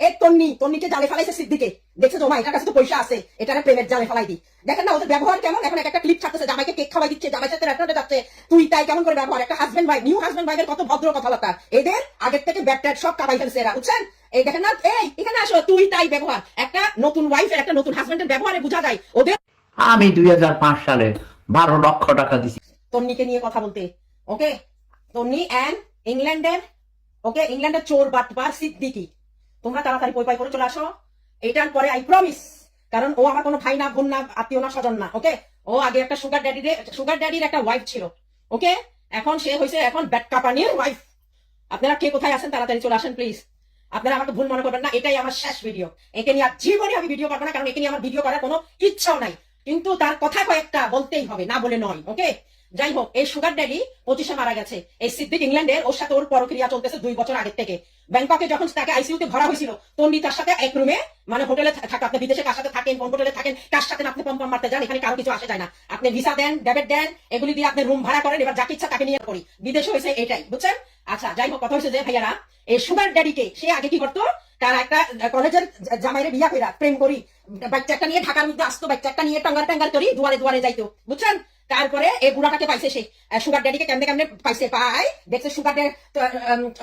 এই তন্নিকে জালে ফেলাইছে সিদ্দিকে, দেখছে জমা এটার কাছে তো পয়সা আছে, এটা প্রেমের জালে ফেলাই দি। দেখেন না ওদের ব্যবহার কেমন। এখন একটা ক্লিপ ছাড়তেছে, জামাইকে কেক খাওয়াই দিচ্ছে, জামাই সাথে রেস্টুরেন্টে যাচ্ছে, তুই তাই কেমন করে ব্যবহার। একটা হাজবেন্ড ওয়াইফ, নিউ হাজবেন্ড ওয়াইফের কত ভদ্র কথাবার্তা। এদের আগের থেকে ব্যাট ট্যাট সব কাবাই ফেলছে এরা, বুঝছেন। এই দেখেন না, এই এখানে আসো, তুই তাই ব্যবহার। একটা নতুন ওয়াইফের, একটা নতুন হাজবেন্ডের ব্যবহারে বোঝা যায় ওদের। আমি 2005 সালে 12 লক্ষ টাকা দিছি তন্নিকে নিয়ে কথা বলতে। ওকে, তন্নি অ্যান্ড ইংল্যান্ডের, ওকে, ইংল্যান্ডের চোর বাটপার সিদ্দিকি। তোমরা তাড়াতাড়ি পই করে চলে আসো। এইটার পরে আই প্রমিস, কারণ ও আমার কোনো ভাই না, বোন না, আত্মীয় না, স্বজন না। ওকে, ও আগে একটা সুগার ড্যাডির একটা ওয়াইফ ছিল। ওকে, এখন সে হয়েছে এখন ব্যাট কাপানির ওয়াইফ। আপনারা কে কোথায় আছেন তাড়াতাড়ি চলে আসেন প্লিজ। আপনারা আমাকে ভুল মনে করবেন না, এটাই আমার শেষ ভিডিও। একে নিয়ে আর জীবনে আমি ভিডিও করবো না, কারণ একে নিয়ে আমার ভিডিও করার কোনো ইচ্ছাও নাই। কিন্তু তার কথা কয়েকটা বলতেই হবে, না বলে নয়। ওকে, যাই হোক, এই সুগার ড্যাডি 25-এ মারা গেছে। এই সিদ্দিক ইংল্যান্ডের, ওর সাথে ওর পরক্রিয়া চলতেছে 2 বছর আগের থেকে। ব্যাংককে যখন তাকে আইসিইউতে ভরা হয়েছিল, তন্নি তার সাথে এক রুমে, মানে হোটেলে থাকা। আপনি বিদেশে কার সাথে থাকেন, কোন হোটেলে থাকেন, কার সাথে আপনি পম্পম মারতে যান, এখানে কারো কিছু আসে যায় না। আপনি ভিসা দেন, ডেবিট দেন, এগুলি দিয়ে আপনি রুম ভাড়া করেন, এবার যাকে ইচ্ছা তাকে নিয়ে করি। বিদেশে হয়েছে এটাই, বুঝছেন। আচ্ছা, যাই হোক, কথা হয়েছে যে ভাইয়ারা, এই সুগার ড্যাডিকে সে আগে কি করতো, তার একটা কলেজের জামাইরে বিয়া কইরা প্রেম করি, বাচ্চা একটা নিয়ে ঢাকার মধ্যে আসতো, বাচ্চা একটা নিয়ে টাঙ্গার করি দুয়ারে দুয়ারে যাইতো, বুঝছেন। তারপরে এই বুড়াটাকে পাইছে সে, সুগার ড্যাডিকে কেমনে কেমনে পাইছে, দেখছে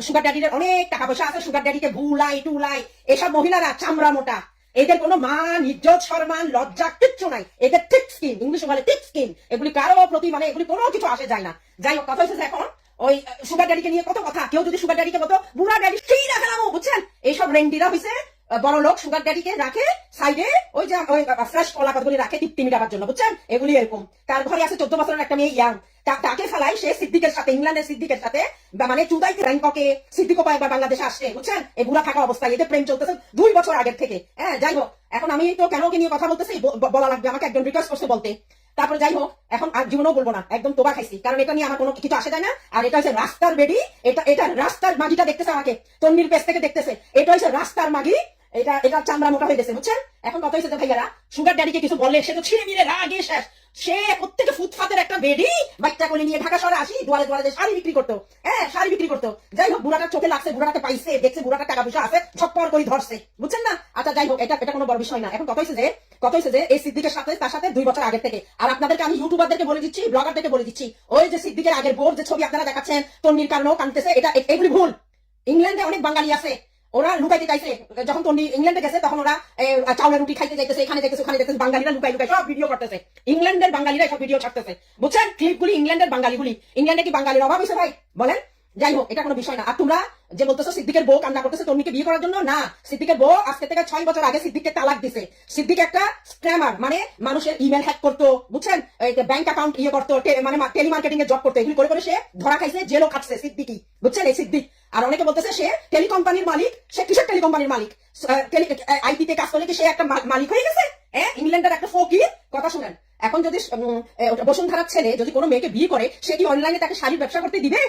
সুগার ড্যাডির অনেক টাকা পয়সা আছে, সুগার ড্যাডিকে ভুলাই টুলাই। এসব মহিলারা চামড়া মোটা, এদের কোনো মান ইজ্জত সম্মান লজ্জা কিচ্ছু নাই। এদের ঠিক স্কিন, ইংলিশে বলে ঠিক স্কিন। এগুলি কারো প্রতি মানে এগুলি কোনো কিছু আসে যায় না। যাই হোক, কথা হয়েছে এখন ওই সুগার ড্যাডিকে নিয়ে কত কথা। কেউ যদি সুগার ড্যাডিকে বলতো বুড়া ড্যাডি সেই রাখলাম, বুঝছেন। এইসব রেন্ডিরা হয়েছে বড় লোক, সুগার ড্যাডিকে রাখে সাইডে, ওই যে ওই ফ্রেশ কলা কতগুলি রাখে টিপটি মিটাবার জন্য, বুঝছেন। এগুলি এরকম। তার ঘরে আছে 14 বছরের একটা মেয়ে ইয়াং, তাকে ফেলাই সে সিদ্দিকের সাথে, ইংল্যান্ডের সিদ্দিকের সাথে, মানে চুদাইতে ব্যাংককে সিদ্দিকও পায় বা বাংলাদেশে আসছে, বুঝছেন। এই বুড়া থাকা অবস্থায় এদের প্রেম চলতেছে 2 বছর আগের থেকে। হ্যাঁ, যাই হোক, এখন আমি তো কেন ওকে নিয়ে কথা বলতেছি বলা লাগবে আমাকে, একজন রিকোয়েস্ট করছে বলতে। তারপরে যাই হোক, এখন আর জীবনেও বলবো না, একদম তোবা খাইছি, কারণ এটা নিয়ে আমার কোনো কিছু আসে যায় না। আর এটা হচ্ছে রাস্তার বেডি, এটা রাস্তার মাগিটা দেখতেছে আমাকে, তন্নির পেছ থেকে দেখতেছে, এটা হচ্ছে রাস্তার মাগি, এটা চামড়া মোটা হয়ে গেছে, বুঝছেন। এখন কথা হচ্ছে ভাইয়ারা, সুগার ড্যাডিকে কিছু বললে সে তো ছিঁড়ে মিলে রাগে শেষ। সে প্রত্যেকে ফুটপাতের একটা বেডি বাচ্চা কোলে নিয়ে ঢাকা শহরে আসি দুয়ারে দুয়ারে শাড়ি বিক্রি করতো। হ্যাঁ, শাড়ি বিক্রি করতো। যাই হোক, বুড়াটার চোখে লাগছে, বুড়াটাকে পাইছে, দেখছে বুড়াটা টাকা পয়সা আছে, ছপ্পর করে ধরছে, বুঝছেন না। আচ্ছা, যাই হোক, এটা কোনো বড় বিষয় না। এখন কথা হয়েছে যে এই সিদ্দিকের সাথে, তার সাথে 2 বছর আগের থেকে। আর আপনাদেরকে আমি ইউটিউবারদেরকে বলে দিচ্ছি, ব্লগারদেরকে বলে দিচ্ছি, ওই যে সিদ্দিকের আগের বোর যে ছবি আপনারা দেখাচ্ছেন, তন্নির কারণেও কানতেছে, এগুলি ভুল। ইংল্যান্ডে অনেক বাঙালি আছে, ওরা লুকাইতে চাইছে। যখন তন্নি ইংল্যান্ডে গেছে তখন ওরা চাউলের রুটি খাইতে যাইতেছে, এখানে যাইতেছে ওখানে যাইতেছে, বাঙালিরা লুকাই সব ভিডিও করতেছে। ইংল্যান্ডের বাঙালিরা সব ভিডিও ছাড়তেছে, বুঝছেন। ক্লিপগুলি ইংল্যান্ডের বাঙালিগুলি। ইংল্যান্ডে কি বাঙালির অভাব হয়েছে ভাই, বলেন। যাই হোক, এটা কোনো বিষয় না। আর তোমরা যে বলতেছো সিদ্দিকের বউ কান্না করতেছে তন্নিকে বিয়ে করার জন্য, না, সিদ্দিকের বউ আজকে থেকে 6 বছর আগে সিদ্দিককে তালাক দিছে। সিদ্দিক একটা স্ক্যামার, মানে মানুষের ইমেল হ্যাক করতো, বুঝছেন, ব্যাংক অ্যাকাউন্ট ইয়ে করতো, মানে টেলিমার্কেটিং এর জব করতো। এগুলি করে সে ধরা খাইছে, জেলও খাচ্ছে সিদ্দিকি, বুঝছেন, এই সিদ্দিক। আর অনেকে বলতেছে সে টেলিকোম্পানির মালিক। সে কিসের টেলিকোম্পানির মালিক? আইটিতে কাজ করলে কি সে একটা মালিক হয়ে গেছে? হ্যাঁ, ইংল্যান্ডের একটা ফকির। কথা শুনেন, এখন যদি বসুন্ধরার ছেলে যদি কোনো মেয়েকে বিয়ে করে, সে কি অনলাইনে তাকে শাড়ির ব্যবসা করতে দিবে?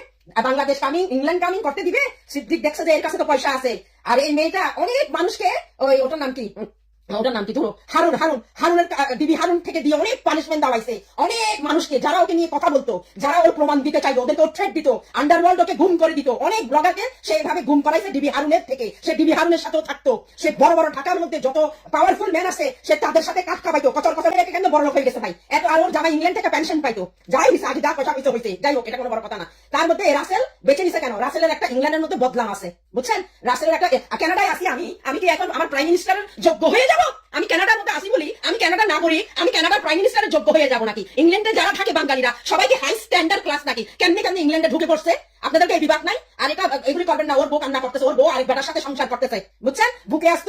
বাংলাদেশ কামিং, ইংল্যান্ড কামিং করতে দিবে? সিদ্দিক দেখছে যে এর কাছে তো পয়সা আছে। আর এই মেয়েটা অনেক মানুষকে, ওটার নাম কি ধরো, হারুনের দিদি হারুন থেকে দিয়ে অনেক পানিশমেন্ট দেওয়াইছে অনেক মানুষকে, যারা ওকে নিয়ে কথা বলতো, যারা ওর প্রমাণ দিতে চাইতো, ওদেরকে ওর থ্রেট দিত, আন্ডারওয়ার্ল্ড ওকে গুম করে দিত। অনেক ব্লগারকে সে এভাবে গুম করাইছে ডিবি হারুনের থেকে। সে ডিবি হারুনের সাথেও থাকতো, সে বড় বড় ঢাকার মধ্যে যত পাওয়ারফুল ম্যান আছে, সে তাদের সাথে কাঠ খাবাইতো, কচর কেন বড় লোক হয়ে গেছে ভাই এত। আর ওর জামাই ইংল্যান্ড থেকে পেনশন পাইতো, যাই হয়েছে আগে, যা পয়সা হয়েছে। যাই হোক, এটা কোনো বড় কথা না। তার মধ্যে রাসেল বেঁচে নিছে কেন? রাসেলের একটা ইংল্যান্ডের মধ্যে বদলাম আছে, বুঝছেন। রাসেলের একটা কানাডায় আসি আমি কি এখন আমার প্রাইম মিনিস্টারের যোগ্য হয়ে যাবো? আমি কানাডার মধ্যে আসি বলি আমি কানাডা নাগরিক, আমি কানাডার প্রাইম মিনিস্টারের যোগ্য হয়ে যাবো নাকি? ইংল্যান্ডে যারা থাকে বাঙালিরা সবাইকে হাই স্ট্যান্ডার্ড ক্লাস নাকি? কেমনি ইংল্যান্ডে ঢুকে পড়ছে? আপনাদেরকে এই বিভাগ নাই? আর এগুলি করবেন না। ওর বউ কান্না করতেছে, ওর বউ আরেক বেটার সাথে সংসার করতেছে, বুঝছেন। বুকে আসতো